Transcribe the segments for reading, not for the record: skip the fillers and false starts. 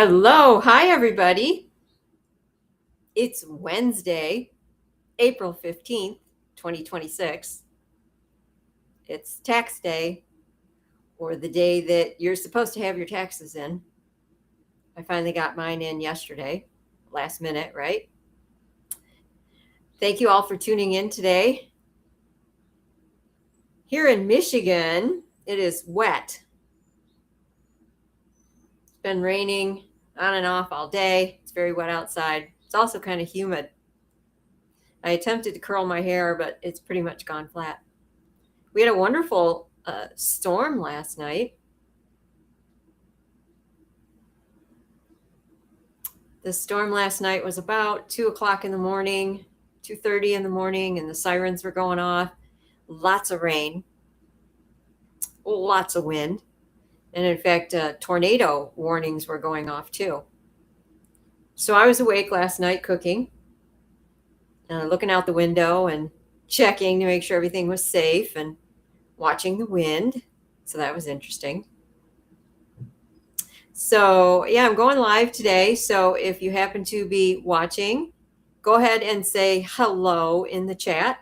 Hello. Hi, everybody. It's Wednesday, April 15th, 2026. It's tax day, or the day that you're supposed to have your taxes in. I finally got mine in yesterday, last minute, right? Thank you all for tuning in today. Here in Michigan, it is wet. It's been raining on and off all day. It's very wet outside. It's also kind of humid. I attempted to curl my hair, but it's pretty much gone flat. We had a wonderful storm last night. The storm last night was about 2 o'clock in the morning, 2:30 in the morning, and the sirens were going off. Lots of rain, lots of wind. And in fact, tornado warnings were going off too. So I was awake last night cooking, looking out the window and checking to make sure everything was safe and watching the wind. So that was interesting. So yeah, I'm going live today. So if you happen to be watching, go ahead and say hello in the chat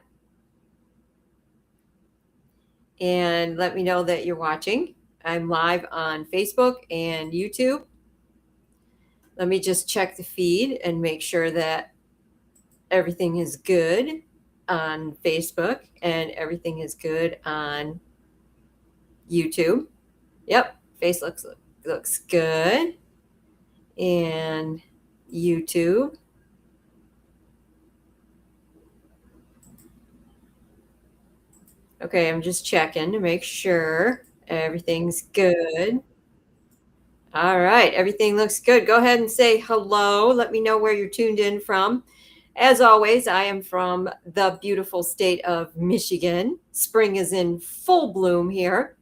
and let me know that you're watching. I'm live on Facebook and YouTube. Let me just check the feed and make sure that everything is good on Facebook and everything is good on YouTube. Yep, face looks good. And YouTube. Okay, I'm just checking to make sure everything's good. All right, everything looks good. Go ahead and say hello. Let me know where you're tuned in from. As always, I am from the beautiful state of Michigan. Spring is in full bloom here.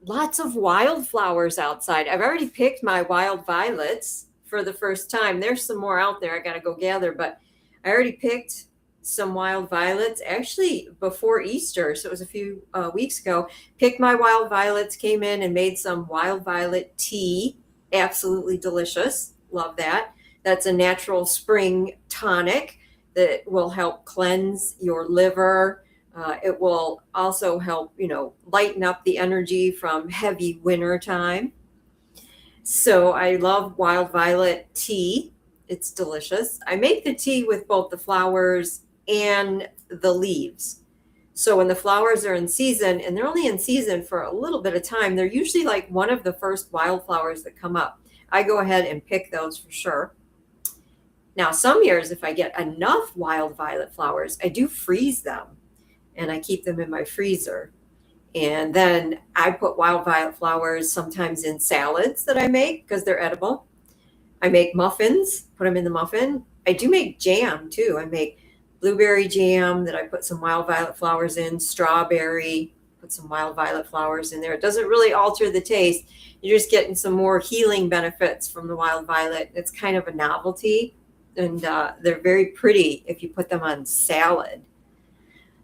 Lots of wildflowers outside. I've already picked my wild violets for the first time. There's some more out there I got to go gather, but I already picked some wild violets actually before Easter. So it was a few weeks ago. Picked my wild violets, came in and made some wild violet tea. Absolutely delicious. Love that. That's a natural spring tonic that will help cleanse your liver. It will also help, lighten up the energy from heavy winter time. So I love wild violet tea. It's delicious. I make the tea with both the flowers and the leaves. So when the flowers are in season, and they're only in season for a little bit of time, they're usually like one of the first wildflowers that come up. I go ahead and pick those for sure. Now, some years, if I get enough wild violet flowers, I do freeze them and I keep them in my freezer. And then I put wild violet flowers sometimes in salads that I make because they're edible. I make muffins, put them in the muffin. I do make jam too. I make blueberry jam that I put some wild violet flowers in, strawberry, put some wild violet flowers in there. It doesn't really alter the taste. You're just getting some more healing benefits from the wild violet. It's kind of a novelty, and they're very pretty if you put them on salad.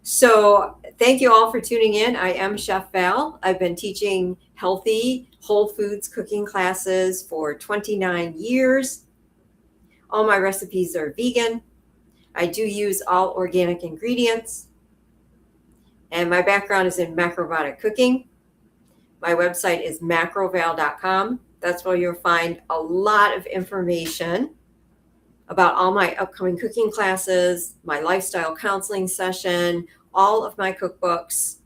So thank you all for tuning in. I am Chef Val. I've been teaching healthy, whole foods cooking classes for 29 years. All my recipes are vegan. I do use all organic ingredients. And my background is in macrobiotic cooking. My website is macroval.com. That's where you'll find a lot of information about all my upcoming cooking classes, my lifestyle counseling session, all of my cookbooks,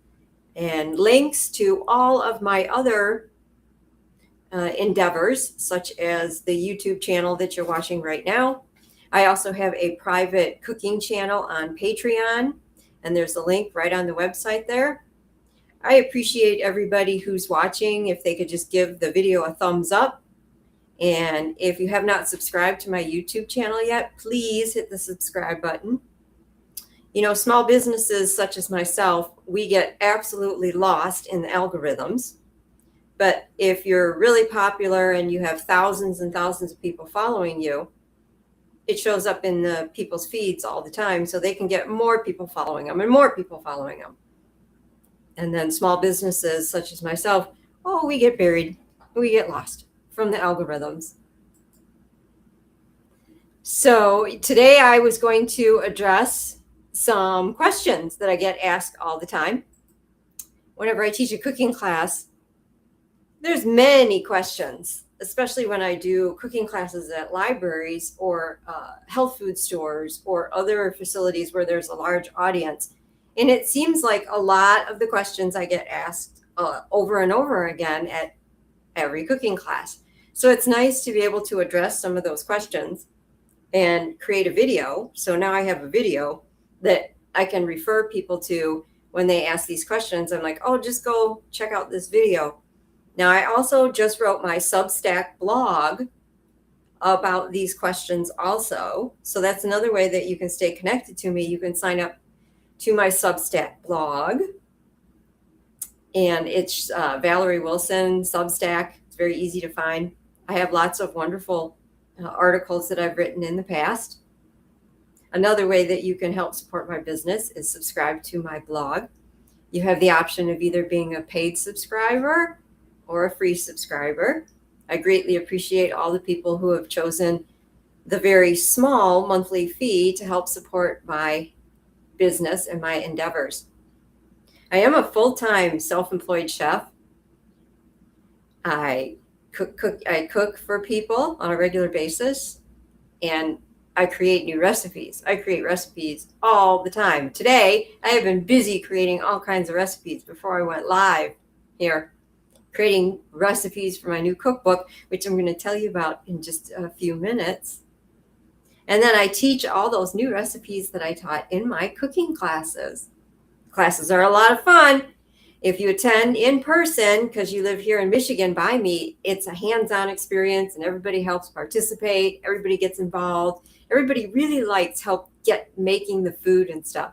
and links to all of my other endeavors, such as the YouTube channel that you're watching right now. I also have a private cooking channel on Patreon, and there's a link right on the website there. I appreciate everybody who's watching. If they could just give the video a thumbs up. And if you have not subscribed to my YouTube channel yet, please hit the subscribe button. Small businesses such as myself, we get absolutely lost in the algorithms. But if you're really popular and you have thousands and thousands of people following you, it shows up in the people's feeds all the time, so they can get more people following them and more people following them. And then small businesses such as myself, we get buried, we get lost. from the algorithms. So today I was going to address some questions that I get asked all the time. Whenever I teach a cooking class, there's many questions, especially when I do cooking classes at libraries or health food stores or other facilities where there's a large audience. And it seems like a lot of the questions I get asked over and over again at every cooking class. So it's nice to be able to address some of those questions and create a video. So now I have a video that I can refer people to when they ask these questions. I'm like, oh, just go check out this video. Now, I also just wrote my Substack blog about these questions also. So that's another way that you can stay connected to me. You can sign up to my Substack blog. And it's Valerie Wilson Substack. It's very easy to find. I have lots of wonderful articles that I've written in the past. Another way that you can help support my business is subscribe to my blog. You have the option of either being a paid subscriber or a free subscriber. I greatly appreciate all the people who have chosen the very small monthly fee to help support my business and my endeavors. I am a full-time self-employed chef. I cook for people on a regular basis, and I create new recipes. I create recipes all the time. Today, I have been busy creating all kinds of recipes before I went live here, creating recipes for my new cookbook, which I'm going to tell you about in just a few minutes. And then I teach all those new recipes that I taught in my cooking classes. Classes are a lot of fun. If you attend in person, because you live here in Michigan by me, it's a hands-on experience and everybody helps participate. Everybody gets involved. Everybody really likes help get making the food and stuff.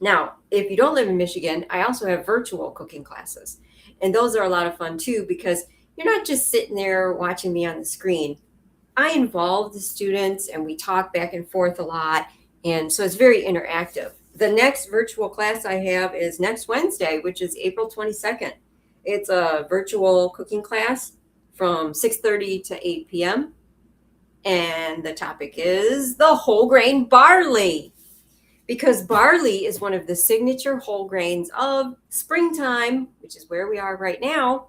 Now, if you don't live in Michigan, I also have virtual cooking classes. And those are a lot of fun too, because you're not just sitting there watching me on the screen. I involve the students and we talk back and forth a lot. And so it's very interactive. The next virtual class I have is next Wednesday, which is April 22nd. It's a virtual cooking class from 6:30 to 8 p.m. And the topic is the whole grain barley, because barley is one of the signature whole grains of springtime, which is where we are right now.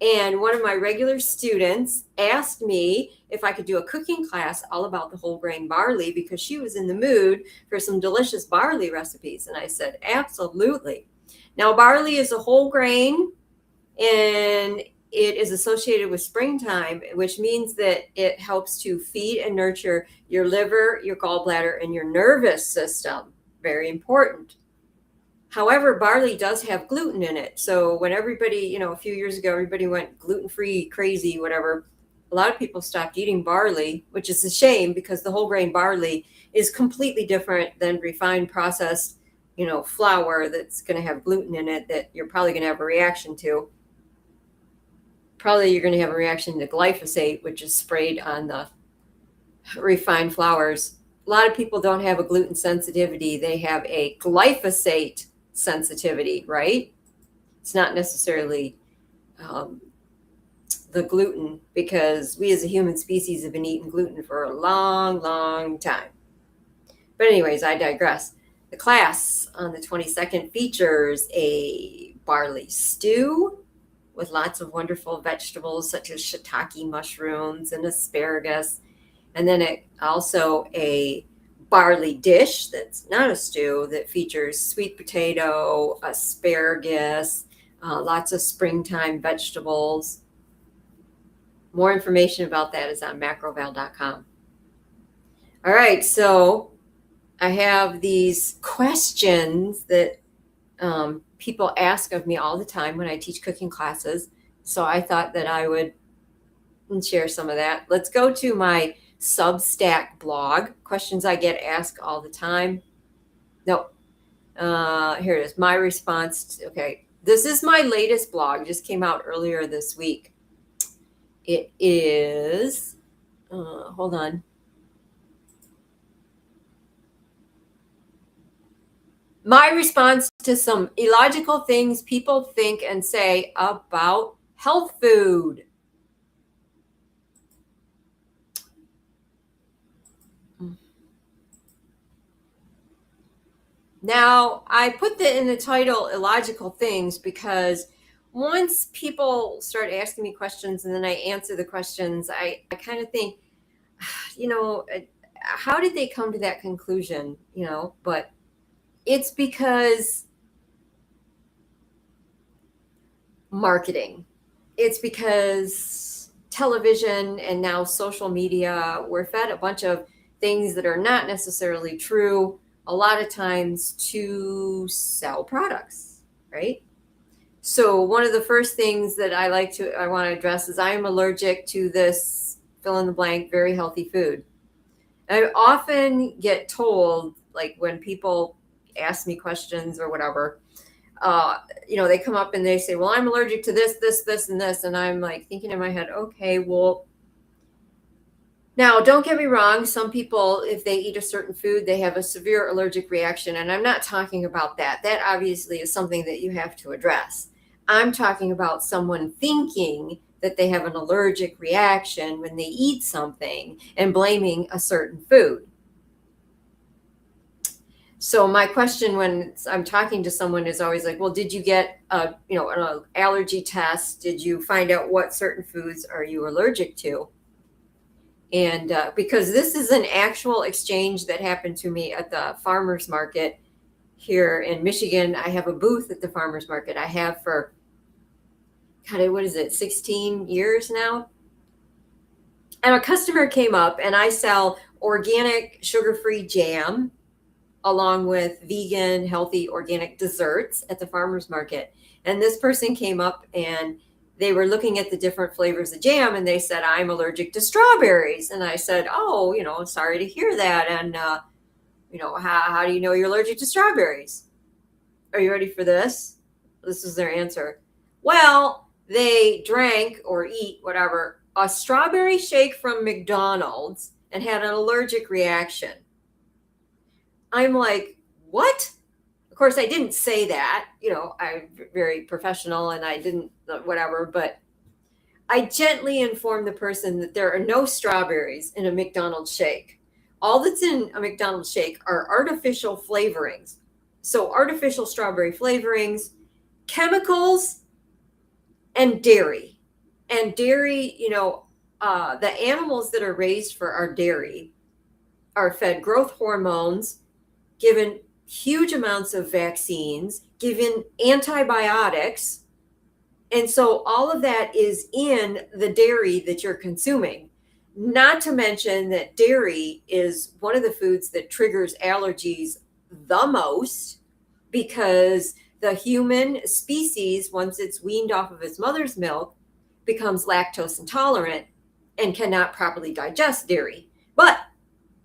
And one of my regular students asked me if I could do a cooking class all about the whole grain barley because she was in the mood for some delicious barley recipes. And I said, absolutely. Now, barley is a whole grain and it is associated with springtime, which means that it helps to feed and nurture your liver, your gallbladder, and your nervous system. Very important. However, barley does have gluten in it. So when everybody, a few years ago, everybody went gluten-free, crazy, whatever, a lot of people stopped eating barley, which is a shame because the whole grain barley is completely different than refined processed, flour that's going to have gluten in it that you're probably going to have a reaction to. Probably you're going to have a reaction to glyphosate, which is sprayed on the refined flours. A lot of people don't have a gluten sensitivity. They have a glyphosate sensitivity, right? It's not necessarily the gluten, because we as a human species have been eating gluten for a long, long time. But anyways, I digress. The class on the 22nd features a barley stew with lots of wonderful vegetables such as shiitake mushrooms and asparagus. And then also a barley dish that's not a stew that features sweet potato, asparagus, lots of springtime vegetables. More information about that is on macroval.com. All right, so I have these questions that people ask of me all the time when I teach cooking classes. So I thought that I would share some of that. Let's go to my Substack blog. Questions I get asked all the time. No, here it is. My response. Okay, this is my latest blog. Just came out earlier this week. It is. Hold on. My response to some illogical things people think and say about health food. Mm. Now, I put that in the title illogical things because once people start asking me questions and then I answer the questions, I kind of think, you know, how did they come to that conclusion? But it's because marketing. It's because television and now social media, we're fed a bunch of things that are not necessarily true, a lot of times to sell products, right? So one of the first things that I want to address is I am allergic to this fill in the blank very healthy food. I often get told, like when people ask me questions or whatever, uh, they come up and they say, well, I'm allergic to this, this, this, and this. And I'm like thinking in my head, okay, well, now don't get me wrong. Some people, if they eat a certain food, they have a severe allergic reaction. And I'm not talking about that. That obviously is something that you have to address. I'm talking about someone thinking that they have an allergic reaction when they eat something and blaming a certain food. So my question when I'm talking to someone is always like, well, did you get an allergy test? Did you find out what certain foods are you allergic to? And because this is an actual exchange that happened to me at the farmers market here in Michigan. I have a booth at the farmers market. I have for, God, what is it, 16 years now? And a customer came up and I sell organic sugar-free jam along with vegan, healthy, organic desserts at the farmers market. And this person came up and they were looking at the different flavors of jam and they said, I'm allergic to strawberries. And I said, oh, sorry to hear that. And, how do you know you're allergic to strawberries? Are you ready for this? This is their answer. Well, they drank or eat whatever, a strawberry shake from McDonald's and had an allergic reaction. I'm like, what? Of course, I didn't say that. I'm very professional and I didn't, whatever, but I gently informed the person that there are no strawberries in a McDonald's shake. All that's in a McDonald's shake are artificial flavorings. So, artificial strawberry flavorings, chemicals, and dairy. And dairy, the animals that are raised for our dairy are fed growth hormones, given huge amounts of vaccines, given antibiotics. And so all of that is in the dairy that you're consuming. Not to mention that dairy is one of the foods that triggers allergies the most because the human species, once it's weaned off of its mother's milk, becomes lactose intolerant and cannot properly digest dairy. But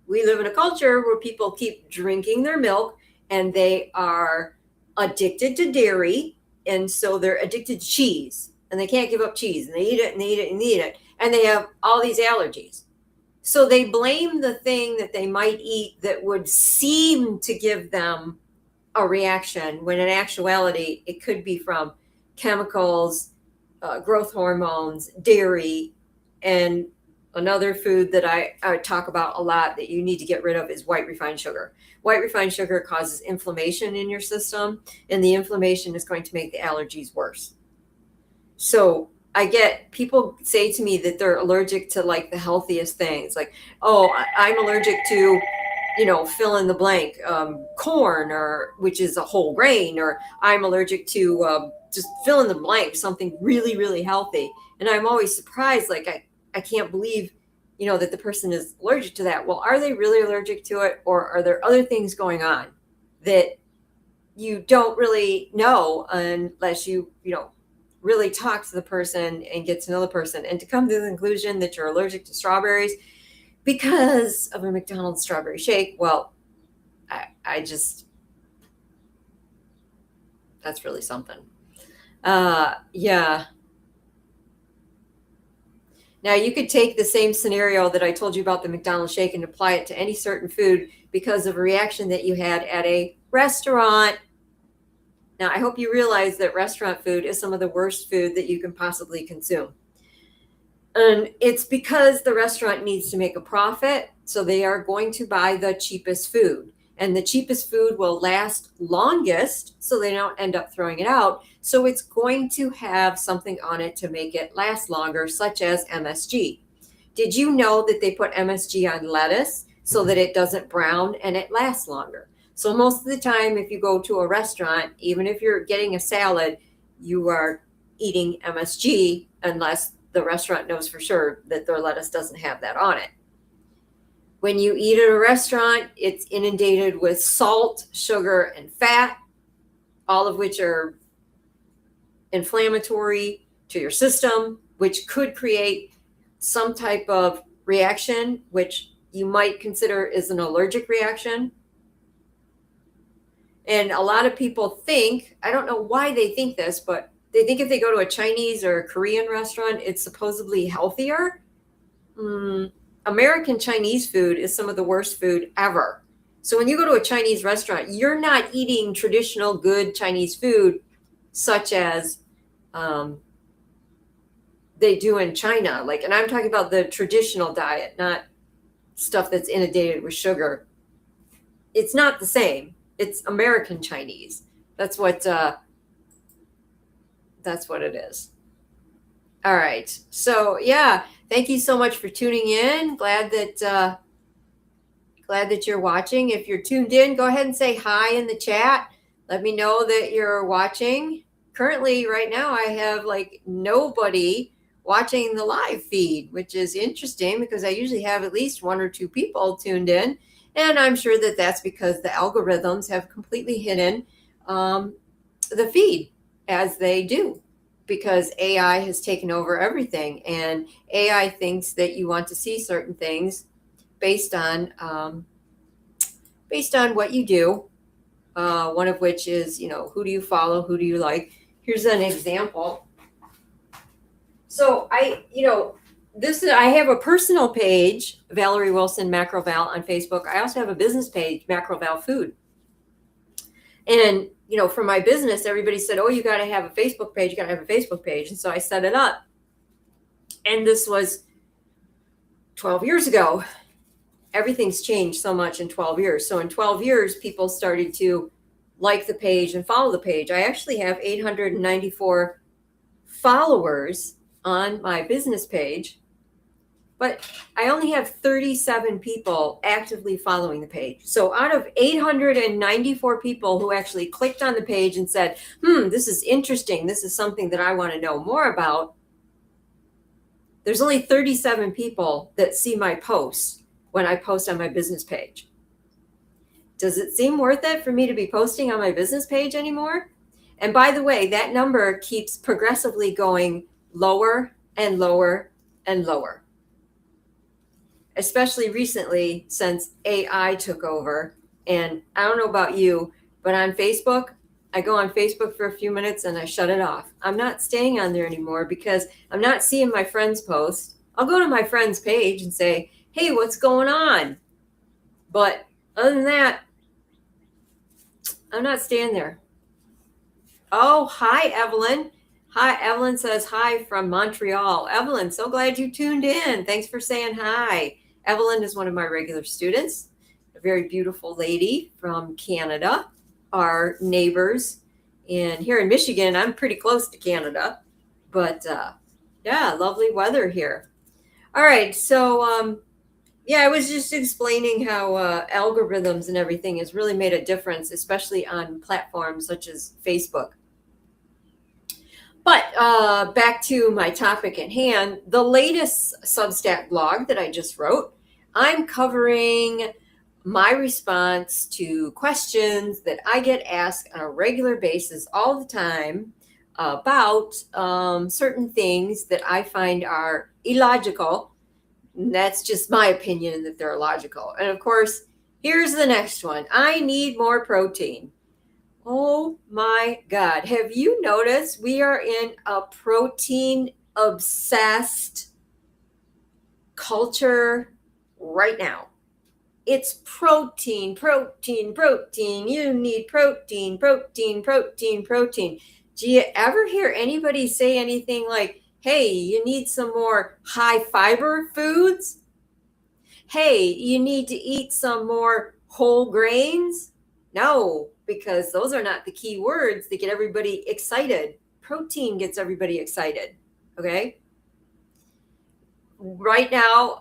we live in a culture where people keep drinking their milk and they are addicted to dairy. And so they're addicted to cheese and they can't give up cheese and they eat it and they eat it and they eat it. And they have all these allergies. So they blame the thing that they might eat that would seem to give them a reaction when in actuality, it could be from chemicals, growth hormones, dairy, and another food that I talk about a lot that you need to get rid of is white refined sugar. White refined sugar causes inflammation in your system, and the inflammation is going to make the allergies worse. So I get people say to me that they're allergic to like the healthiest things, like, oh, I'm allergic to, fill in the blank, corn, or which is a whole grain, or I'm allergic to just fill in the blank, something really, really healthy. And I'm always surprised, like I can't believe, that the person is allergic to that. Well, are they really allergic to it? Or are there other things going on that you don't really know unless you really talk to the person and get to know the person and to come to the conclusion that you're allergic to strawberries because of a McDonald's strawberry shake? Well, I just, that's really something. Yeah. Now, you could take the same scenario that I told you about the McDonald's shake and apply it to any certain food because of a reaction that you had at a restaurant. Now, I hope you realize that restaurant food is some of the worst food that you can possibly consume. And it's because the restaurant needs to make a profit. So they are going to buy the cheapest food. And the cheapest food will last longest. So they don't end up throwing it out. So it's going to have something on it to make it last longer, such as MSG. Did you know that they put MSG on lettuce so that it doesn't brown and it lasts longer? So most of the time, if you go to a restaurant, even if you're getting a salad, you are eating MSG unless the restaurant knows for sure that their lettuce doesn't have that on it. When you eat at a restaurant, it's inundated with salt, sugar, and fat, all of which are inflammatory to your system, which could create some type of reaction, which you might consider is an allergic reaction. And a lot of people think, I don't know why they think this, but they think if they go to a Chinese or a Korean restaurant, it's supposedly healthier. American Chinese food is some of the worst food ever. So when you go to a Chinese restaurant, you're not eating traditional good Chinese food, such as they do in China. Like, and I'm talking about the traditional diet, not stuff that's inundated with sugar. It's not the same. It's American Chinese. That's what it is. All right. So yeah, thank you so much for tuning in. Glad that you're watching. If you're tuned in, go ahead and say hi in the chat. Let me know that you're watching. Currently, right now, I have like nobody watching the live feed, which is interesting because I usually have at least 1 or 2 people tuned in. And I'm sure that that's because the algorithms have completely hidden the feed, as they do, because AI has taken over everything. And AI thinks that you want to see certain things based on what you do. One of which is, who do you follow? Who do you like? Here's an example. So I have a personal page, Valerie Wilson Macroval on Facebook. I also have a business page, Macroval Food. And, for my business, everybody said, oh, you got to have a Facebook page. You got to have a Facebook page. And so I set it up. And this was 12 years ago. Everything's changed so much in 12 years. So in 12 years, people started to like the page and follow the page. I actually have 894 followers on my business page, but I only have 37 people actively following the page. So out of 894 people who actually clicked on the page and said, this is interesting, this is something that I want to know more about, there's only 37 people that see my posts when I post on my business page. Does it seem worth it for me to be posting on my business page anymore? And by the way, that number keeps progressively going lower and lower and lower. Especially recently, since AI took over. And I don't know about you, but on Facebook, I go on Facebook for a few minutes and I shut it off. I'm not staying on there anymore because I'm not seeing my friends' posts. I'll go to my friend's page and say, hey, what's going on? But other than that, I'm not staying there. Oh, hi, Evelyn. Hi, Evelyn says hi from Montreal. Evelyn, so glad you tuned in. Thanks for saying hi. Evelyn is one of my regular students, a very beautiful lady from Canada, our neighbors. And here in Michigan, I'm pretty close to Canada. But yeah, lovely weather here. All right, so I was just explaining how algorithms and everything has really made a difference, especially on platforms such as Facebook. But back to my topic at hand, the latest Substack blog that I just wrote, I'm covering my response to questions that I get asked on a regular basis all the time about certain things that I find are illogical. And that's just my opinion that they're illogical. And of course, here's the next one. I need more protein. Oh my God. Have you noticed we are in a protein obsessed culture right now? It's protein, protein, protein. You need protein, protein, protein, protein. Do you ever hear anybody say anything like, Hey, you need some more high fiber foods? Hey, you need to eat some more whole grains? No, because those are not the key words that get everybody excited. Protein gets everybody excited. Okay. Right now,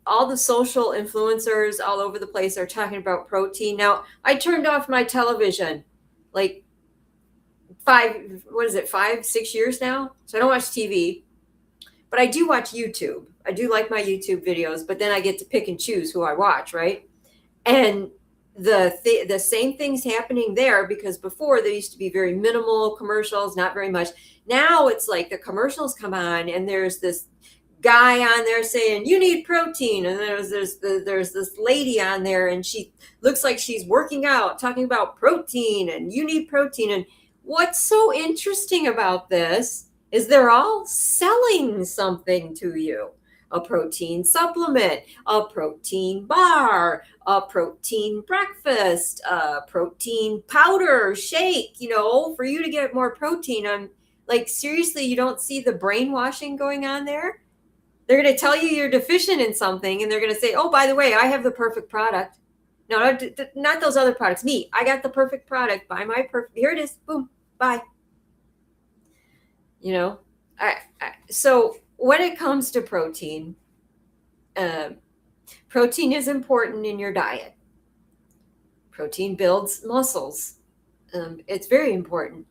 all the social influencers all over the place are talking about protein. Now, I turned off my television like what is it, 5, 6 years now? So I don't watch TV, but I do watch YouTube. I do like my YouTube videos, but then I get to pick and choose who I watch, right? And the same thing's happening there, because before there used to be very minimal commercials, not very much. Now it's like the commercials come on and there's this guy on there saying you need protein, and there's this lady on there and she looks like she's working out talking about protein and you need protein. And what's so interesting about this is they're all selling something to you: a protein supplement, a protein bar, a protein breakfast, a protein powder shake, for you to get more protein. I'm like, seriously, you don't see the brainwashing going on there? They're going to tell you you're deficient in something, and they're going to say, oh, by the way, I have the perfect product. No, not those other products. Me, I got the perfect product. Buy my perfect. Here it is. Boom. Bye. So when it comes to protein, protein is important in your diet. Protein builds muscles. It's very important,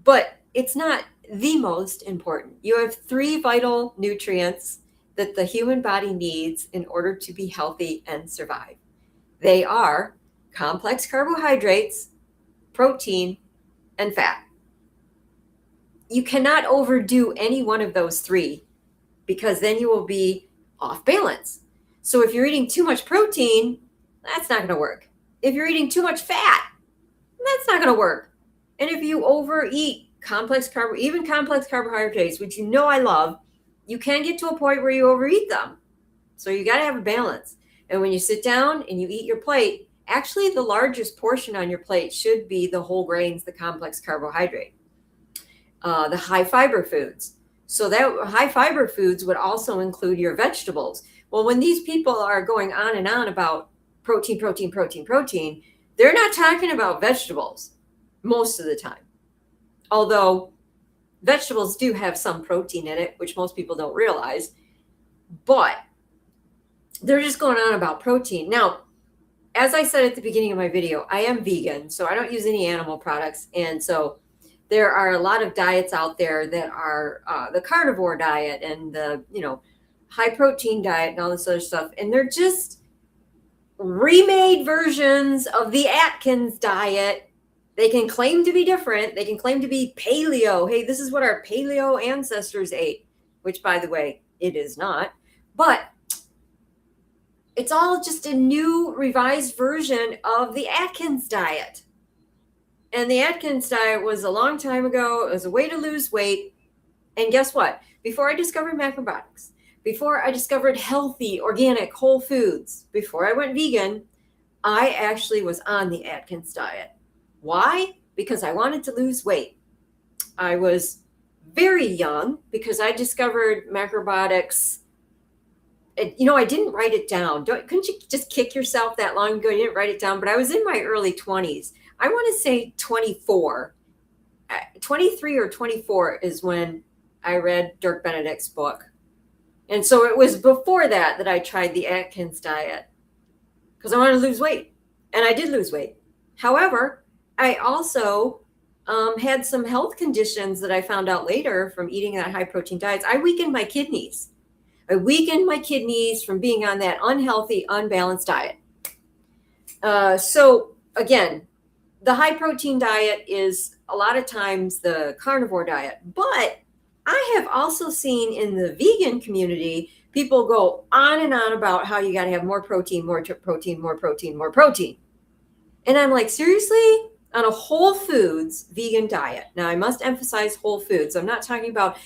but it's not the most important. You have 3 vital nutrients that the human body needs in order to be healthy and survive. They are complex carbohydrates, protein, and fat. You cannot overdo any one of those 3, because then you will be off balance. So if you're eating too much protein, that's not going to work. If you're eating too much fat, that's not going to work. And if you overeat even complex carbohydrates, which I love, you can get to a point where you overeat them. So you got to have a balance. And when you sit down and you eat your plate, actually the largest portion on your plate should be the whole grains, the complex carbohydrate, the high fiber foods. So that high fiber foods would also include your vegetables. Well, when these people are going on and on about protein, protein, protein, protein, they're not talking about vegetables most of the time. Although vegetables do have some protein in it, which most people don't realize, but they're just going on about protein. Now, as I said at the beginning of my video, I am vegan, so I don't use any animal products. And so there are a lot of diets out there that are the carnivore diet and the, high protein diet and all this other stuff. And they're just remade versions of the Atkins diet. They can claim to be different. They can claim to be paleo. Hey, this is what our paleo ancestors ate, which, by the way, it is not. But it's all just a new revised version of the Atkins diet. And the Atkins diet was a long time ago. It was a way to lose weight. And guess what? Before I discovered macrobiotics, before I discovered healthy, organic, whole foods, before I went vegan, I actually was on the Atkins diet. Why? Because I wanted to lose weight. I was very young because I discovered macrobiotics. I didn't write it down. Couldn't you just kick yourself that long ago? You didn't write it down, but I was in my early 20s. I want to say 24. 23 or 24 is when I read Dirk Benedict's book. And so it was before that I tried the Atkins diet because I wanted to lose weight. And I did lose weight. However, I also had some health conditions that I found out later from eating that high protein diets. I weakened my kidneys. From being on that unhealthy, unbalanced diet. So again, the high protein diet is a lot of times the carnivore diet. But I have also seen in the vegan community, people go on and on about how you got to have more protein, more protein, more protein, more protein. And I'm like, seriously? On a whole foods vegan diet. Now, I must emphasize whole foods. I'm not talking about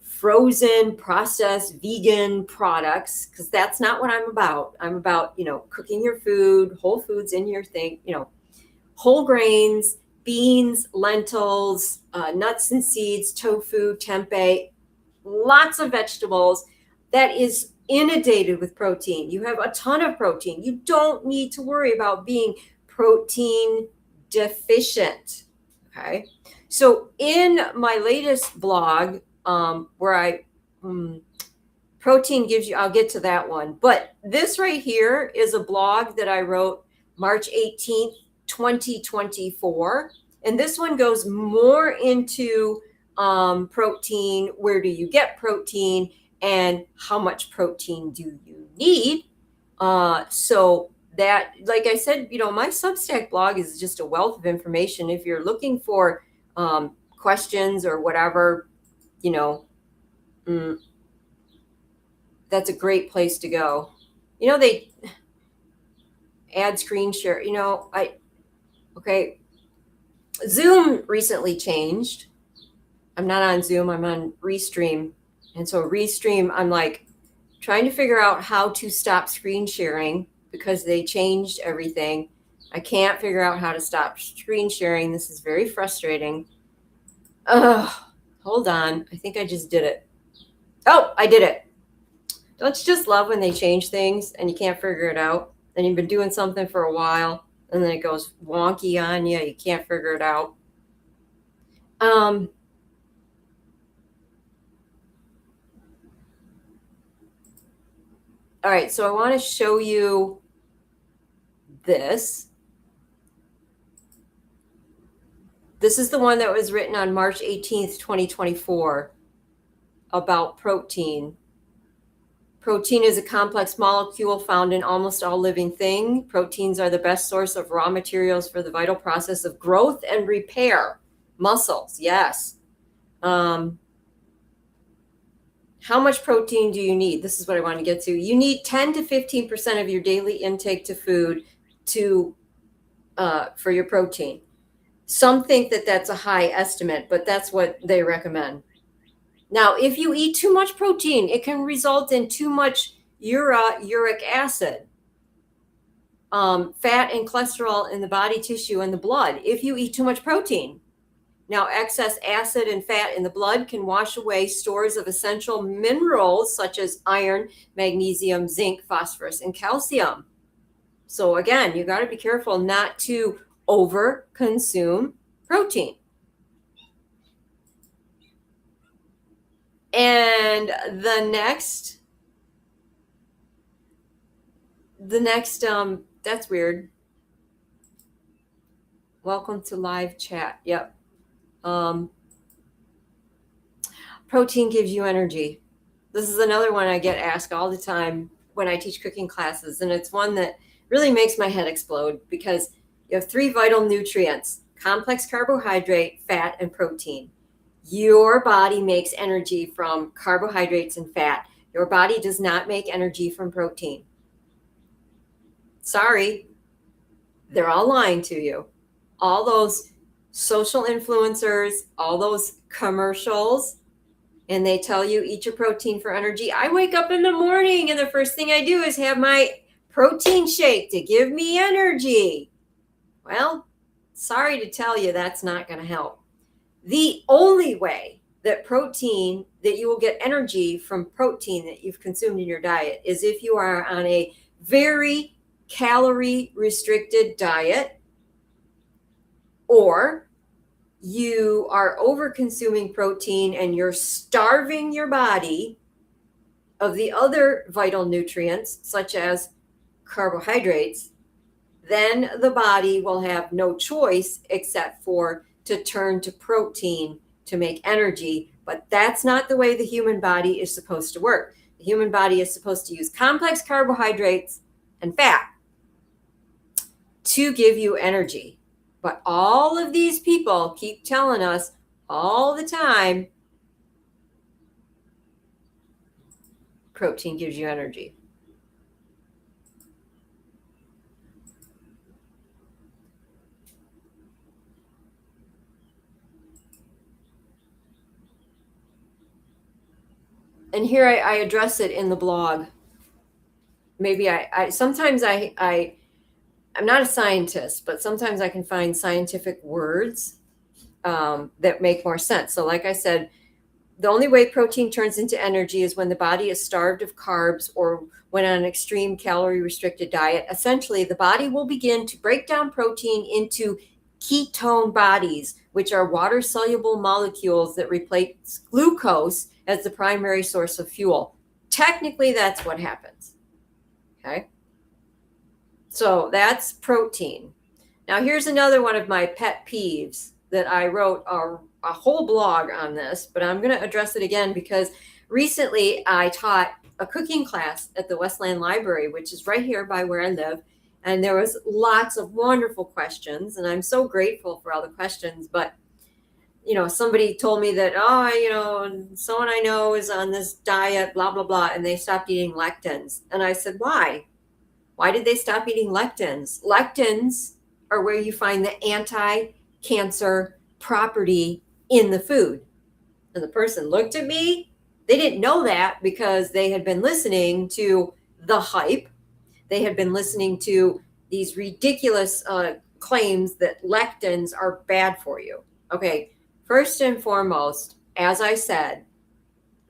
frozen, processed vegan products, because that's not what I'm about. I'm about, cooking your food, whole foods in your thing, whole grains, beans, lentils, nuts and seeds, tofu, tempeh, lots of vegetables. That is inundated with protein. You have a ton of protein. You don't need to worry about being protein deficient. Okay. So in my latest blog, where protein gives you, I'll get to that one. But this right here is a blog that I wrote March 18th, 2024. And this one goes more into protein. Where do you get protein and how much protein do you need? So that, like I said, my Substack blog is just a wealth of information. If you're looking for questions or whatever, mm, that's a great place to go. They add screen share. Okay. Zoom recently changed. I'm not on Zoom, I'm on Restream. And so Restream, I'm like trying to figure out how to stop screen sharing because they changed everything. I can't figure out how to stop screen sharing. This is very frustrating. Hold on. I think I just did it. Oh, I did it. Don't you just love when they change things and you can't figure it out? And you've been doing something for a while and then it goes wonky on you. You can't figure it out. All right, so I want to show you this. This is the one that was written on March 18th, 2024 about protein. Protein is a complex molecule found in almost all living things. Proteins are the best source of raw materials for the vital process of growth and repair. Muscles, yes. How much protein do you need? This is what I want to get to. You need 10 to 15% of your daily intake to food for your protein. Some think that that's a high estimate, but that's what they recommend. Now, if you eat too much protein, it can result in too much uric acid, fat and cholesterol in the body tissue and the blood if you eat too much protein. Now, excess acid and fat in the blood can wash away stores of essential minerals such as iron, magnesium, zinc, phosphorus, and calcium. So again, you got to be careful not to over consume protein. And the next, that's weird. Welcome to live chat. Yep. Protein gives you energy. This is another one I get asked all the time when I teach cooking classes. And it's one that really makes my head explode because you have 3 vital nutrients: complex carbohydrate, fat, and protein. Your body makes energy from carbohydrates and fat. Your body does not make energy from protein. Sorry, they're all lying to you. All those social influencers, all those commercials, and they tell you eat your protein for energy. I wake up in the morning and the first thing I do is have my protein shake to give me energy. Well, sorry to tell you, that's not going to help. The only way that you will get energy from protein that you've consumed in your diet is if you are on a very calorie restricted diet, or you are over consuming protein and you're starving your body of the other vital nutrients, such as carbohydrates. Then the body will have no choice except for to turn to protein to make energy. But that's not the way the human body is supposed to work. The human body is supposed to use complex carbohydrates and fat to give you energy. But all of these people keep telling us all the time, protein gives you energy. And here I address it in the blog. Maybe sometimes I I'm not a scientist, but sometimes I can find scientific words that make more sense. So, like I said, the only way protein turns into energy is when the body is starved of carbs or when on an extreme calorie restricted diet. Essentially, the body will begin to break down protein into ketone bodies, which are water soluble molecules that replace glucose as the primary source of fuel. Technically, that's what happens. Okay. So that's protein. Now, here's another one of my pet peeves that I wrote a whole blog on this, but I'm going to address it again because recently I taught a cooking class at the Westland Library, which is right here by where I live. And there was lots of wonderful questions, and I'm so grateful for all the questions. But, somebody told me that, someone I know is on this diet, blah, blah, blah, and they stopped eating lectins. And I said, why? Why did they stop eating lectins? Lectins are where you find the anti-cancer property in the food. And the person looked at me. They didn't know that because they had been listening to the hype. They had been listening to these ridiculous claims that lectins are bad for you. Okay, first and foremost, as I said,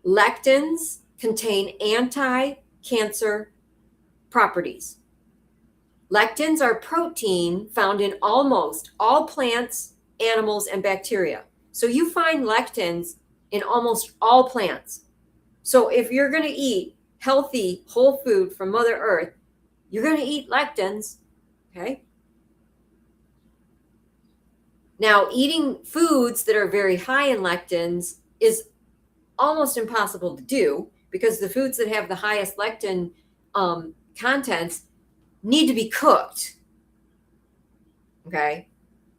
lectins contain anti-cancer properties. Lectins are protein found in almost all plants, animals, and bacteria. So you find lectins in almost all plants. So if you're going to eat healthy, whole food from Mother Earth, you're going to eat lectins, okay? Now, eating foods that are very high in lectins is almost impossible to do because the foods that have the highest lectin contents need to be cooked, okay?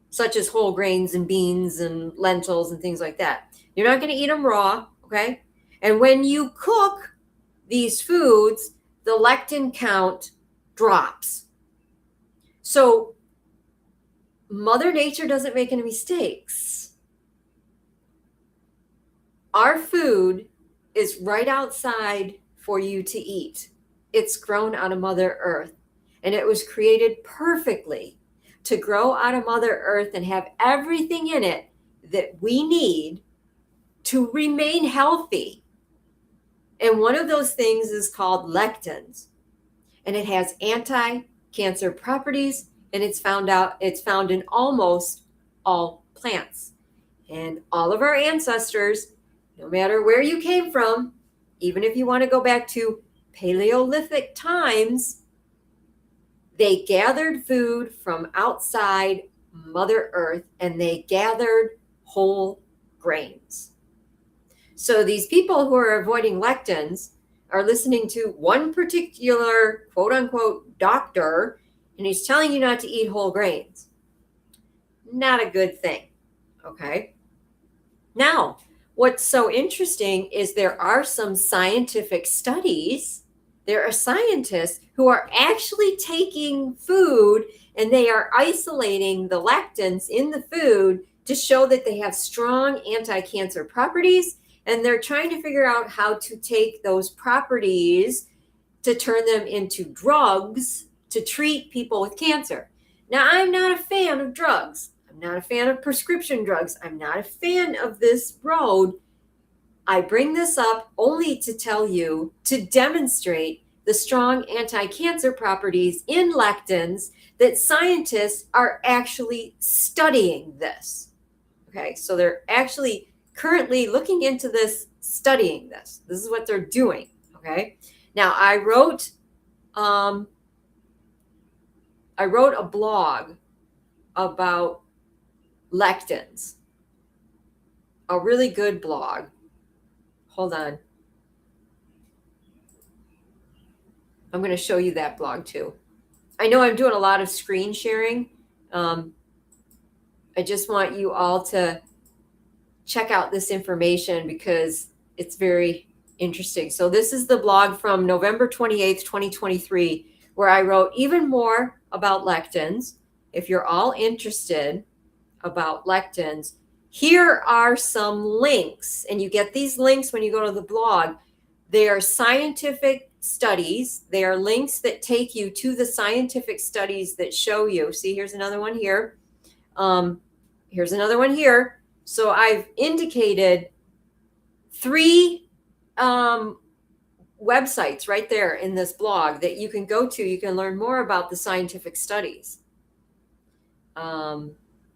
Such as whole grains and beans and lentils and things like that. You're not going to eat them raw, okay? And when you cook these foods, the lectin count drops. So Mother Nature doesn't make any mistakes. Our food is right outside for you to eat. It's grown out of Mother Earth, and it was created perfectly to grow out of Mother Earth and have everything in it that we need to remain healthy. And one of those things is called lectins, and it has anti-cancer properties, and it's found in almost all plants. And all of our ancestors, no matter where you came from, even if you want to go back to Paleolithic times, they gathered food from outside Mother Earth, and they gathered whole grains. So these people who are avoiding lectins are listening to one particular quote unquote doctor, and he's telling you not to eat whole grains. Not a good thing. Okay. Now, what's so interesting is there are some scientific studies. There are scientists who are actually taking food and they are isolating the lectins in the food to show that they have strong anti-cancer properties. And they're trying to figure out how to take those properties to turn them into drugs to treat people with cancer. Now, I'm not a fan of drugs. I'm not a fan of prescription drugs. I'm not a fan of this road. I bring this up only to tell you, to demonstrate the strong anti-cancer properties in lectins, that scientists are actually studying this. Okay, so they're actually currently looking into this, studying this. This is what they're doing. Okay. Now I wrote a blog about lectins, a really good blog. Hold on. I'm going to show you that blog too. I know I'm doing a lot of screen sharing. I just want you all to check out this information because it's very interesting. So this is the blog from November 28th, 2023, where I wrote even more about lectins. If you're all interested about lectins, here are some links, and you get these links when you go to the blog. They are scientific studies. They are links that take you to the scientific studies that show you. See, here's another one here. Here's another one here. So I've indicated 3 websites right there in this blog that you can go to. You can learn more about the scientific studies.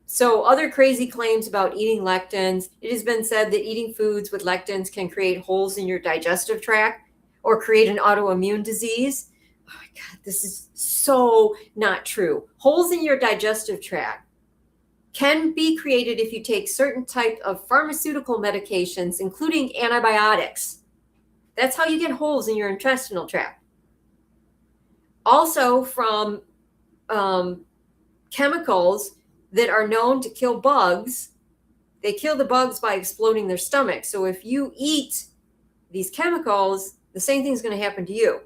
So other crazy claims about eating lectins. It has been said that eating foods with lectins can create holes in your digestive tract or create an autoimmune disease. Oh my God, this is so not true. Holes in your digestive tract can be created if you take certain type of pharmaceutical medications, including antibiotics. That's how you get holes in your intestinal tract. Also from chemicals that are known to kill bugs. They kill the bugs by exploding their stomach. So if you eat these chemicals, the same thing is going to happen to you.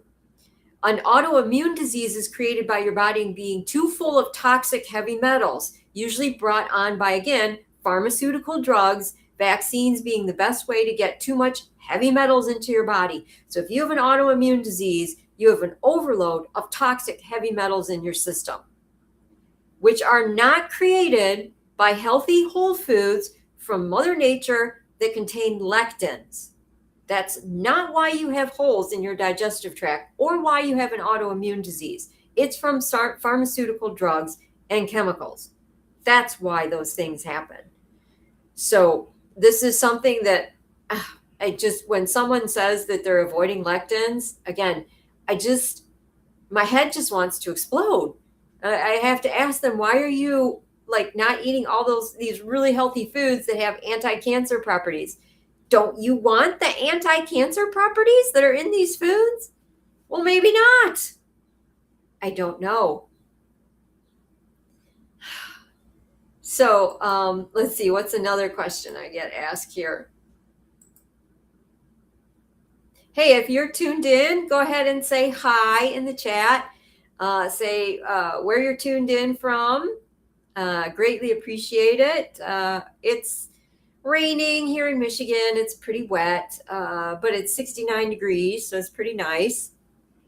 An autoimmune disease is created by your body being too full of toxic heavy metals, usually brought on by, again, pharmaceutical drugs, vaccines being the best way to get too much heavy metals into your body. So if you have an autoimmune disease, you have an overload of toxic heavy metals in your system, which are not created by healthy whole foods from Mother Nature that contain lectins. That's not why you have holes in your digestive tract or why you have an autoimmune disease. It's from pharmaceutical drugs and chemicals. That's why those things happen. So this is something that when someone says that they're avoiding lectins, again, my head just wants to explode. I have to ask them, why are you not eating all these really healthy foods that have anti-cancer properties? Don't you want the anti-cancer properties that are in these foods? Well, maybe not. I don't know. So let's see, what's another question I get asked here? Hey, if you're tuned in, go ahead and say hi in the chat. Say where you're tuned in from. Greatly appreciate it. It's raining here in Michigan. It's pretty wet, but it's 69 degrees, so it's pretty nice.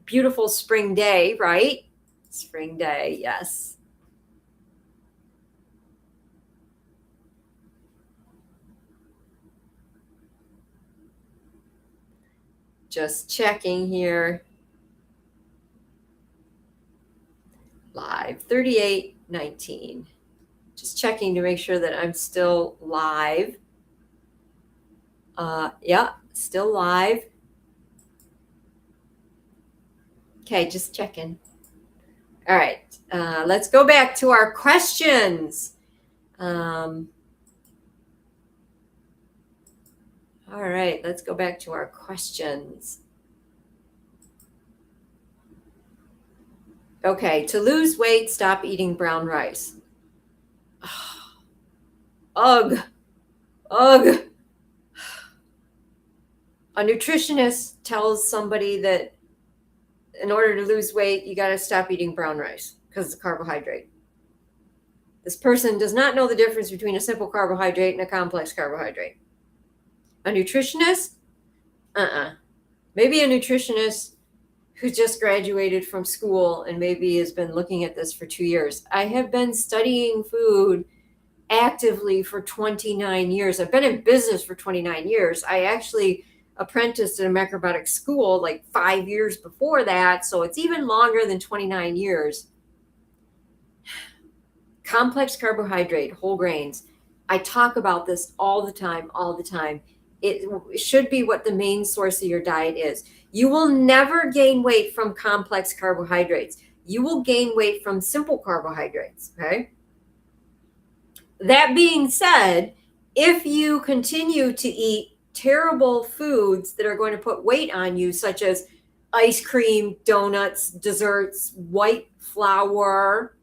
Beautiful spring day, right? Spring day, yes. Just checking here. Live 3819. Just checking to make sure that I'm still live. Yeah, still live. Okay, just checking. All right, let's go back to our questions. All right, let's go back to our questions. Okay, to lose weight, stop eating brown rice. Ugh. Ugh. A nutritionist tells somebody that in order to lose weight, you got to stop eating brown rice because it's a carbohydrate. This person does not know the difference between a simple carbohydrate and a complex carbohydrate. A nutritionist? Maybe a nutritionist who just graduated from school and maybe has been looking at this for 2 years. I have been studying food actively for 29 years. I've been in business for 29 years. I actually apprenticed in a macrobiotic school 5 years before that. So it's even longer than 29 years. Complex carbohydrate, whole grains. I talk about this all the time. It should be what the main source of your diet is. You will never gain weight from complex carbohydrates. You will gain weight from simple carbohydrates, okay? That being said, if you continue to eat terrible foods that are going to put weight on you, such as ice cream, donuts, desserts, white flour,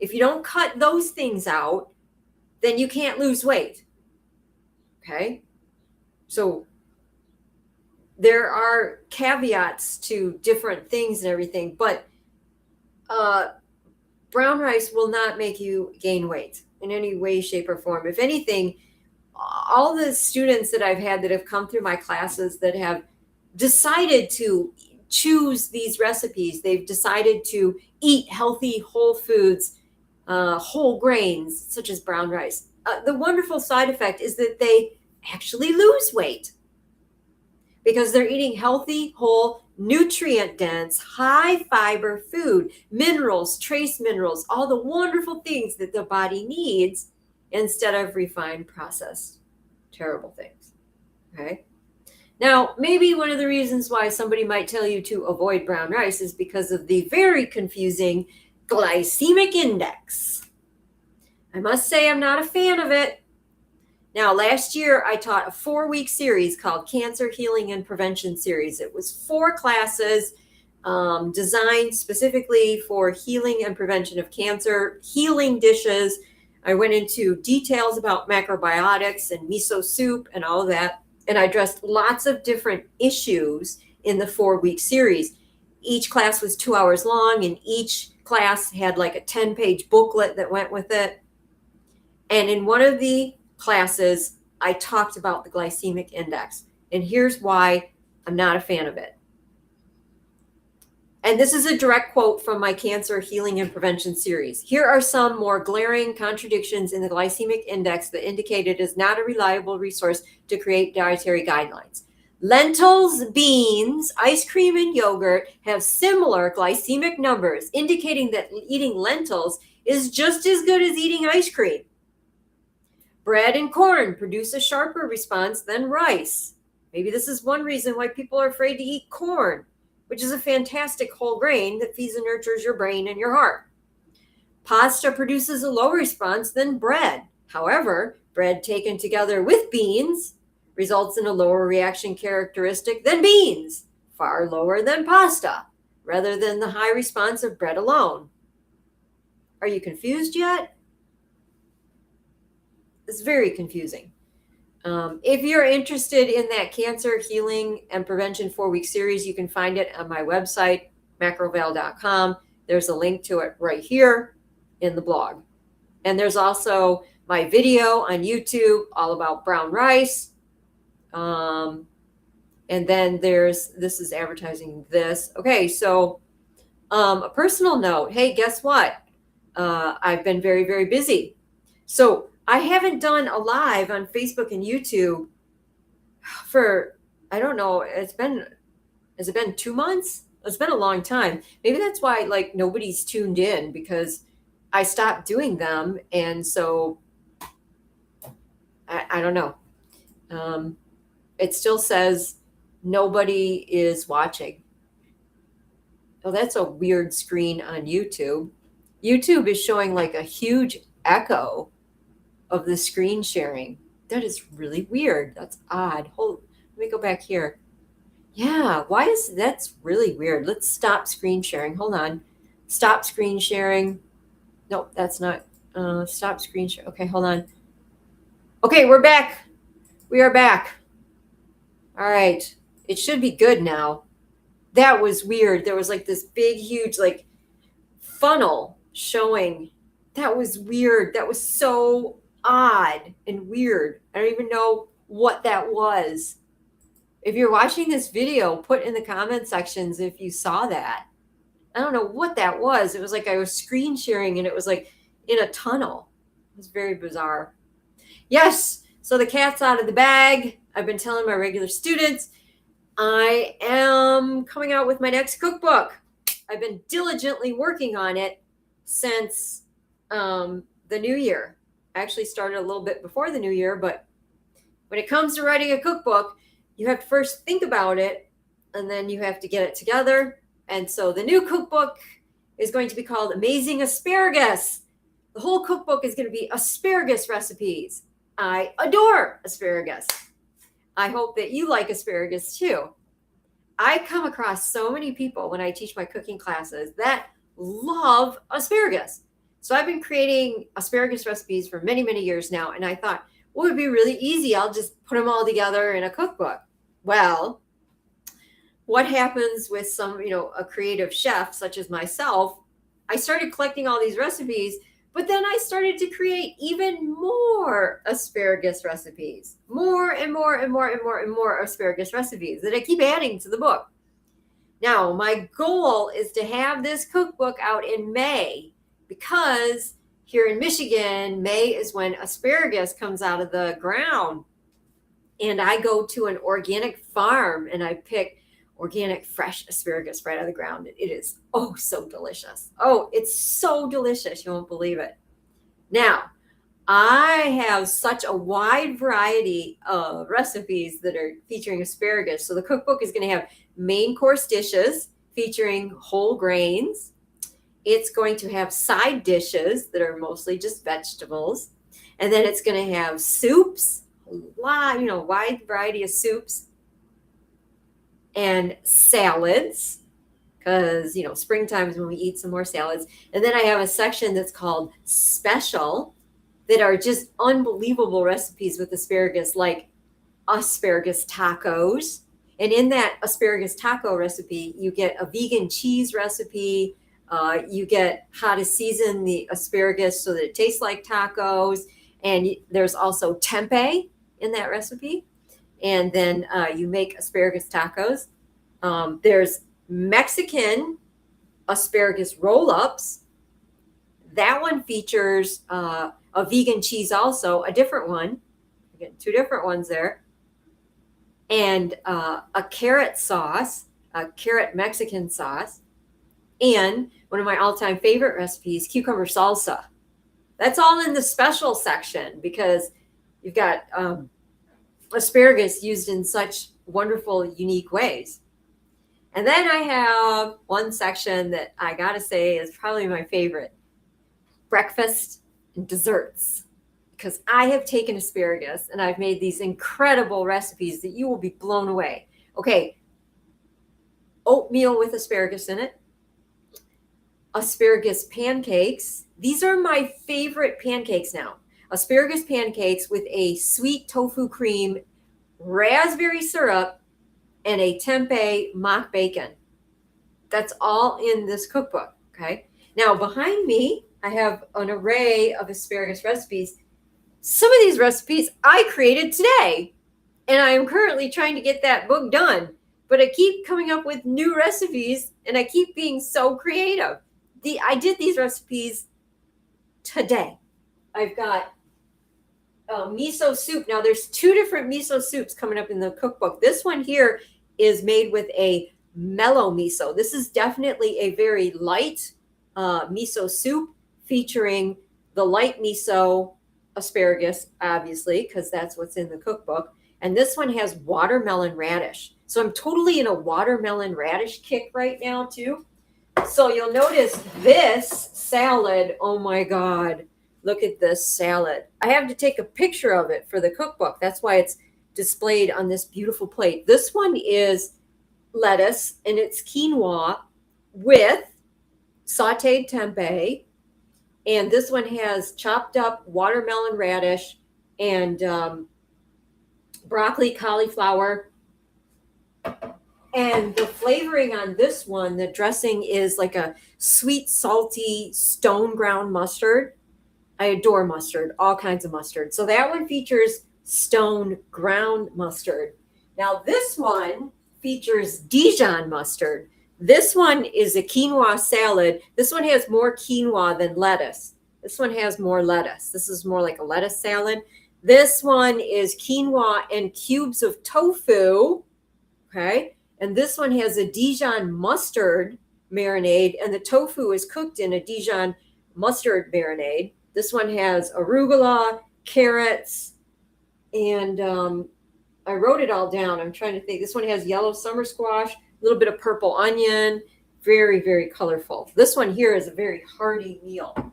if you don't cut those things out, then you can't lose weight, okay? So there are caveats to different things and everything, but brown rice will not make you gain weight in any way, shape, or form. If anything, all the students that I've had that have come through my classes that have decided to choose these recipes. They've decided to eat healthy whole foods, whole grains, such as brown rice. The wonderful side effect is that they actually lose weight because they're eating healthy, whole, nutrient dense, high fiber food, minerals, trace minerals, all the wonderful things that the body needs instead of refined, processed, terrible things. Okay. Now, maybe one of the reasons why somebody might tell you to avoid brown rice is because of the very confusing glycemic index. I must say I'm not a fan of it. Now, last year I taught a 4-week series called Cancer Healing and Prevention Series. It was 4 classes designed specifically for healing and prevention of cancer, healing dishes. I went into details about macrobiotics and miso soup and all of that. And I addressed lots of different issues in the 4-week series. Each class was 2 hours long, and each class had like a 10-page booklet that went with it. And in one of the classes, I talked about the glycemic index. And here's why I'm not a fan of it. And this is a direct quote from my Cancer Healing and Prevention series. Here are some more glaring contradictions in the glycemic index that indicate it is not a reliable resource to create dietary guidelines. Lentils, beans, ice cream, and yogurt have similar glycemic numbers, indicating that eating lentils is just as good as eating ice cream. Bread and corn produce a sharper response than rice. Maybe this is one reason why people are afraid to eat corn, which is a fantastic whole grain that feeds and nurtures your brain and your heart. Pasta produces a lower response than bread. However, bread taken together with beans results in a lower reaction characteristic than beans, far lower than pasta, rather than the high response of bread alone. Are you confused yet? It's very confusing. If you're interested in that Cancer Healing and Prevention 4-week series, you can find it on my website, macroval.com. There's a link to it right here in the blog. And there's also my video on YouTube all about brown rice. And then this is advertising this. Okay, so a personal note. Hey, guess what? I've been very, very busy. So I haven't done a live on Facebook and YouTube for, I don't know, has it been 2 months? It's been a long time. Maybe that's why like nobody's tuned in, because I stopped doing them. And so I don't know. It still says nobody is watching. Oh, that's a weird screen on YouTube. YouTube is showing like a huge echo of the screen sharing. That is really weird. That's odd. Let me go back here. Yeah, that's really weird. Let's stop screen sharing. Hold on. Stop screen sharing. Nope, that's not. Stop screen share. Okay, hold on. Okay, we're back. We are back. All right. It should be good now. That was weird. There was like this big, huge like funnel showing. That was weird. That was so odd and weird. I don't even know what that was. If you're watching this video, put in the comment sections if you saw that. I don't know what that was. It was like I was screen sharing and it was like in a tunnel. It was very bizarre. Yes, so the cat's out of the bag. I've been telling my regular students I am coming out with my next cookbook. I've been diligently working on it since the new year. I actually started a little bit before the new year, but when it comes to writing a cookbook, you have to first think about it, and then you have to get it together. And so the new cookbook is going to be called Amazing Asparagus. The whole cookbook is going to be asparagus recipes. I adore asparagus. I hope that you like asparagus too. I come across so many people when I teach my cooking classes that love asparagus. So I've been creating asparagus recipes for many, many years now. And I thought, well, it would be really easy. I'll just put them all together in a cookbook. Well, what happens with some, a creative chef such as myself, I started collecting all these recipes, but then I started to create even more asparagus recipes, more and more and more and more and more asparagus recipes that I keep adding to the book. Now, my goal is to have this cookbook out in May because here in Michigan, May is when asparagus comes out of the ground. And I go to an organic farm and I pick organic fresh asparagus right out of the ground. It is oh so delicious. Oh, it's so delicious. You won't believe it. Now, I have such a wide variety of recipes that are featuring asparagus. So the cookbook is going to have main course dishes featuring whole grains. It's going to have side dishes that are mostly just vegetables. And then it's going to have soups, a lot, wide variety of soups and salads because, springtime is when we eat some more salads. And then I have a section that's called special that are just unbelievable recipes with asparagus, like asparagus tacos. And in that asparagus taco recipe, you get a vegan cheese recipe. You get how to season the asparagus so that it tastes like tacos. And there's also tempeh in that recipe. And then you make asparagus tacos. There's Mexican asparagus roll-ups. That one features a vegan cheese also, a different one. You get two different ones there. And a carrot sauce, a carrot Mexican sauce. And one of my all-time favorite recipes, cucumber salsa. That's all in the special section because you've got asparagus used in such wonderful, unique ways. And then I have one section that I got to say is probably my favorite, breakfast and desserts. Because I have taken asparagus and I've made these incredible recipes that you will be blown away. Okay, oatmeal with asparagus in it, asparagus pancakes. These are my favorite pancakes now. Asparagus pancakes with a sweet tofu cream, raspberry syrup, and a tempeh mock bacon. That's all in this cookbook, okay? Now, behind me, I have an array of asparagus recipes. Some of these recipes I created today, and I am currently trying to get that book done. But I keep coming up with new recipes, and I keep being so creative. I did these recipes today. I've got miso soup. Now, there's two different miso soups coming up in the cookbook. This one here is made with a mellow miso. This is definitely a very light miso soup featuring the light miso asparagus, obviously, because that's what's in the cookbook. And this one has watermelon radish. So I'm totally in a watermelon radish kick right now, too. So you'll notice this salad. Oh, my God. Look at this salad. I have to take a picture of it for the cookbook. That's why it's displayed on this beautiful plate. This one is lettuce, and it's quinoa with sauteed tempeh. And this one has chopped up watermelon radish and broccoli, cauliflower. And the flavoring on this one, the dressing is like a sweet, salty, stone ground mustard. I adore mustard, all kinds of mustard. So that one features stone ground mustard. Now this one features Dijon mustard. This one is a quinoa salad. This one has more quinoa than lettuce. This one has more lettuce. This is more like a lettuce salad. This one is quinoa and cubes of tofu. Okay. And this one has a Dijon mustard marinade, and the tofu is cooked in a Dijon mustard marinade. This one has arugula, carrots, and I wrote it all down. I'm trying to think. This one has yellow summer squash, a little bit of purple onion, very, very colorful. This one here is a very hearty meal.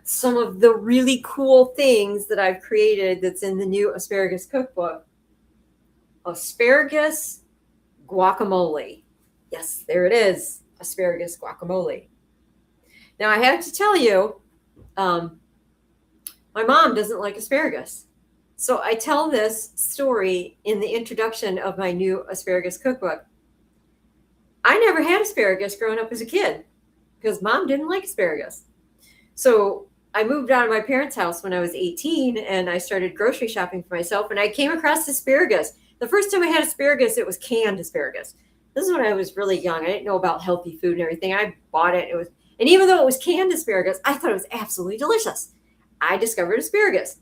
Some of the really cool things that I've created that's in the new asparagus cookbook. Asparagus guacamole. Yes, there it is. Asparagus guacamole. Now I have to tell you, my mom doesn't like asparagus. So I tell this story in the introduction of my new asparagus cookbook. I never had asparagus growing up as a kid because mom didn't like asparagus. So I moved out of my parents' house when I was 18 and I started grocery shopping for myself, and I came across asparagus. The first time I had asparagus, it was canned asparagus. This is when I was really young. I didn't know about healthy food and everything. I bought it. And even though it was canned asparagus, I thought it was absolutely delicious. I discovered asparagus.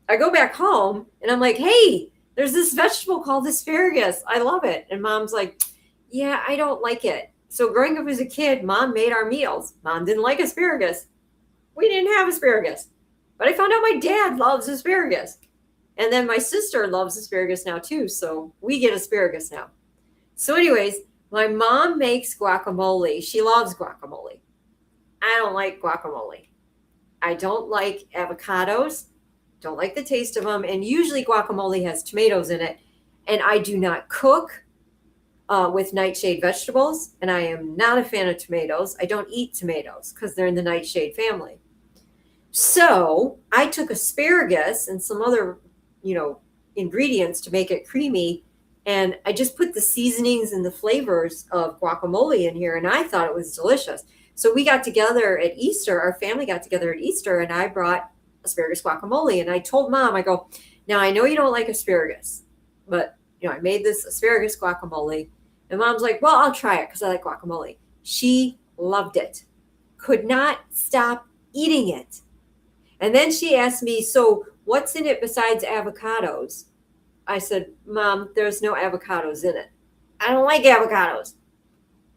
I go back home and I'm like, hey, there's this vegetable called asparagus. I love it. And mom's like, yeah, I don't like it. So growing up as a kid, mom made our meals. Mom didn't like asparagus. We didn't have asparagus. But I found out my dad loves asparagus. And then my sister loves asparagus now too. So we get asparagus now. So anyways, my mom makes guacamole. She loves guacamole. I don't like guacamole. I don't like avocados. Don't like the taste of them. And usually guacamole has tomatoes in it. And I do not cook with nightshade vegetables. And I am not a fan of tomatoes. I don't eat tomatoes because they're in the nightshade family. So I took asparagus and some other, ingredients to make it creamy. And I just put the seasonings and the flavors of guacamole in here. And I thought it was delicious. So we got together at Easter. Our family got together at Easter. And I brought asparagus guacamole. And I told mom, I go, now I know you don't like asparagus, but I made this asparagus guacamole. And mom's like, well, I'll try it because I like guacamole. She loved it. Could not stop eating it. And then she asked me, so what's in it besides avocados? I said, Mom, there's no avocados in it. I don't like avocados.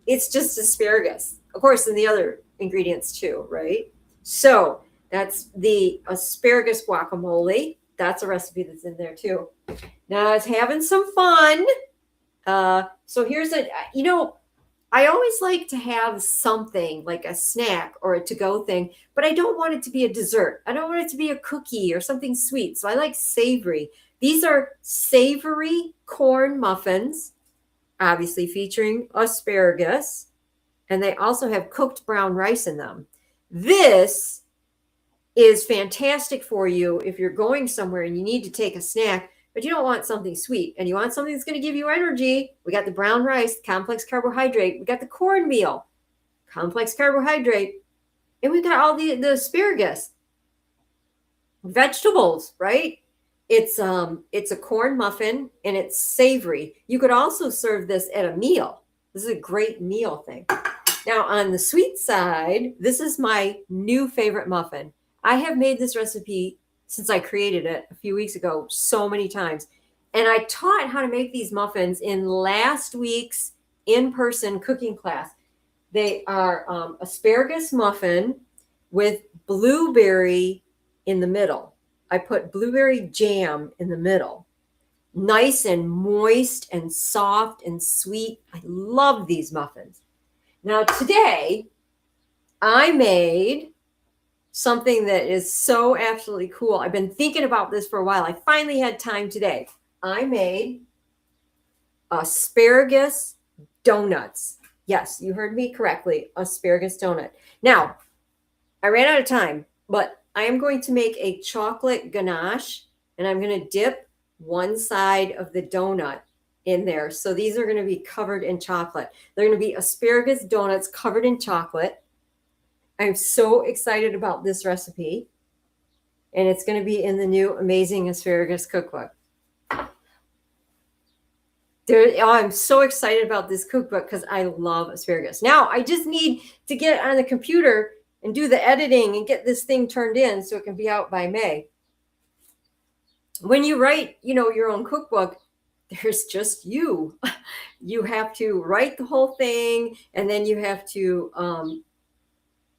It's just asparagus. Of course, and the other ingredients too, right? So that's the asparagus guacamole. That's a recipe that's in there too. Now I was having some fun. So here's I always like to have something like a snack or a to-go thing, but I don't want it to be a dessert. I don't want it to be a cookie or something sweet. So I like savory. These are savory corn muffins, obviously featuring asparagus, and they also have cooked brown rice in them. This is fantastic for you if you're going somewhere and you need to take a snack, but you don't want something sweet and you want something that's going to give you energy. We got the brown rice, complex carbohydrate. We got the cornmeal, complex carbohydrate. And we've got all the asparagus. Vegetables, right? It's a corn muffin and it's savory. You could also serve this at a meal. This is a great meal thing. Now on the sweet side, this is my new favorite muffin. I have made this recipe since I created it a few weeks ago so many times. And I taught how to make these muffins in last week's in-person cooking class. They are asparagus muffin with blueberry in the middle. I put blueberry jam in the middle. Nice and moist and soft and sweet. I love these muffins. Now today, I made something that is so absolutely cool. I've been thinking about this for a while. I finally had time today. I made asparagus donuts. Yes, you heard me correctly. Asparagus donut. Now, I ran out of time, but I am going to make a chocolate ganache, and I'm going to dip one side of the donut in there. So these are going to be covered in chocolate. They're going to be asparagus donuts covered in chocolate. I'm so excited about this recipe, and it's going to be in the new Amazing Asparagus Cookbook. I'm so excited about this cookbook because I love asparagus. Now, I just need to get it on the computer and do the editing and get this thing turned in so it can be out by May. When you write, your own cookbook, there's just you. You have to write the whole thing, and then you have to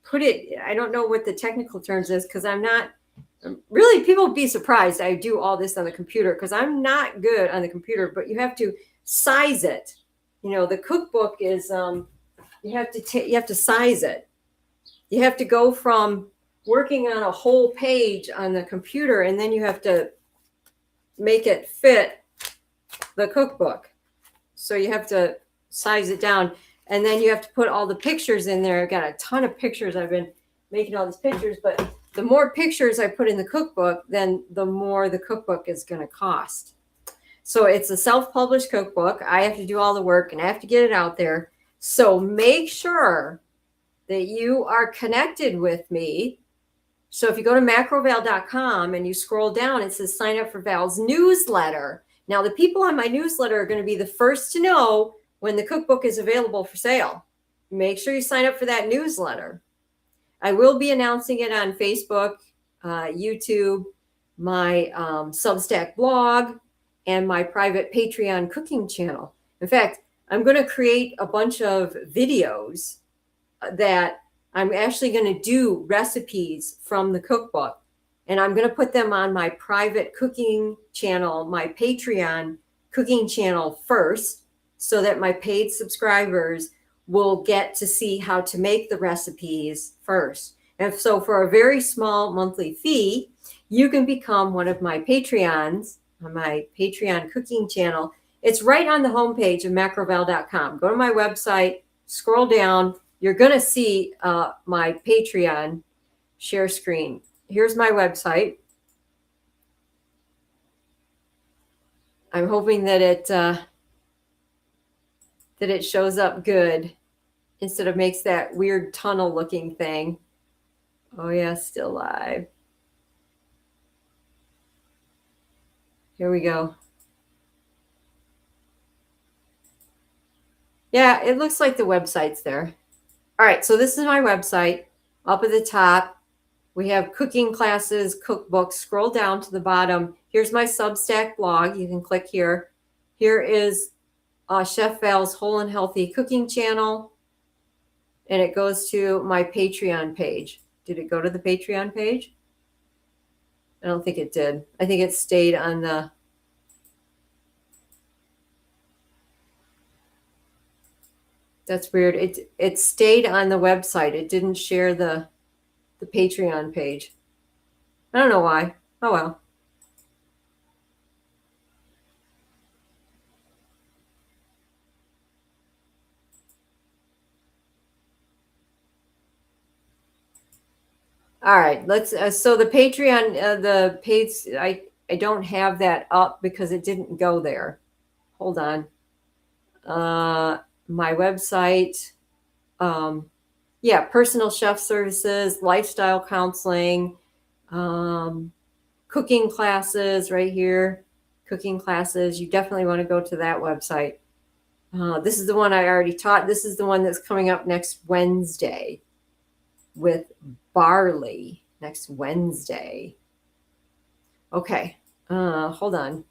put it, I don't know what the technical terms is because I'm not, really people would be surprised I do all this on the computer because I'm not good on the computer, but you have to size it. The cookbook is, you have to size it. You have to go from working on a whole page on the computer, and then you have to make it fit the cookbook. So you have to size it down, and then you have to put all the pictures in there. I've got a ton of pictures. I've been making all these pictures, but the more pictures I put in the cookbook, then the more the cookbook is going to cost. So it's a self-published cookbook. I have to do all the work, and I have to get it out there. So make sure that you are connected with me. So if you go to macroval.com and you scroll down, it says sign up for Val's newsletter. Now, the people on my newsletter are going to be the first to know when the cookbook is available for sale. Make sure you sign up for that newsletter. I will be announcing it on Facebook, YouTube, my Substack blog, and my private Patreon cooking channel. In fact, I'm going to create a bunch of videos that I'm actually going to do recipes from the cookbook, and I'm going to put them on my private cooking channel, my Patreon cooking channel first, so that my paid subscribers will get to see how to make the recipes first. And so for a very small monthly fee, you can become one of my Patreons on my Patreon cooking channel. It's right on the homepage of macroval.com. Go to my website, scroll down. You're going to see my Patreon share screen. Here's my website. I'm hoping that it shows up good instead of makes that weird tunnel looking thing. Oh yeah, still live. Here we go. Yeah, it looks like the website's there. All right, so this is my website. Up at the top, we have cooking classes, cookbooks. Scroll down to the bottom. Here's my Substack blog. You can click here. Here is Chef Val's Whole and Healthy Cooking channel. And it goes to my Patreon page. Did it go to the Patreon page? I don't think it did. I think it stayed on the... That's weird. It stayed on the website. It didn't share the Patreon page. I don't know why. Oh well. All right, let's so the Patreon the page, I don't have that up because it didn't go there. Hold on. My website, yeah, personal chef services, lifestyle counseling, cooking classes right here, cooking classes. You definitely want to go to that website. This is the one I already taught. This is the one that's coming up next Wednesday with barley, next Wednesday. Okay, hold on.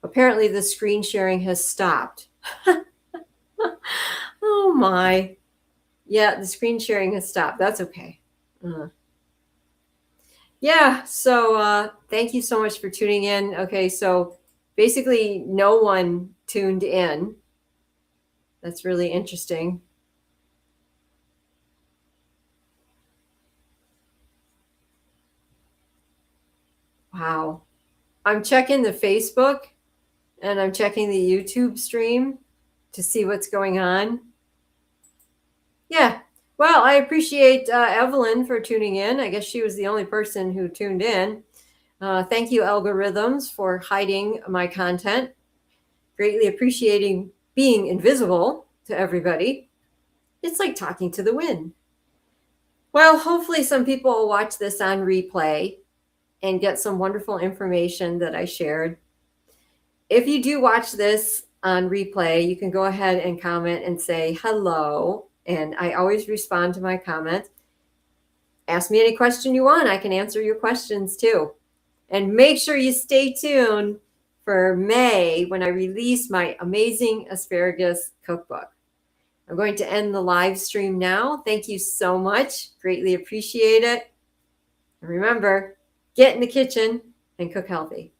Apparently the screen sharing has stopped. Oh my. Yeah, the screen sharing has stopped. That's okay. Yeah, so thank you so much for tuning in. Okay, so basically no one tuned in. That's really interesting. Wow. I'm checking the Facebook and I'm checking the YouTube stream to see what's going on. Yeah. Well, I appreciate Evelyn for tuning in. I guess she was the only person who tuned in. Thank you, algorithms, for hiding my content. Greatly appreciating being invisible to everybody. It's like talking to the wind. Well, hopefully some people will watch this on replay and get some wonderful information that I shared. If you do watch this on replay, you can go ahead and comment and say hello. And I always respond to my comments. Ask me any question you want. I can answer your questions too. And make sure you stay tuned for May when I release my amazing asparagus cookbook. I'm going to end the live stream now. Thank you so much. Greatly appreciate it. And remember, get in the kitchen and cook healthy.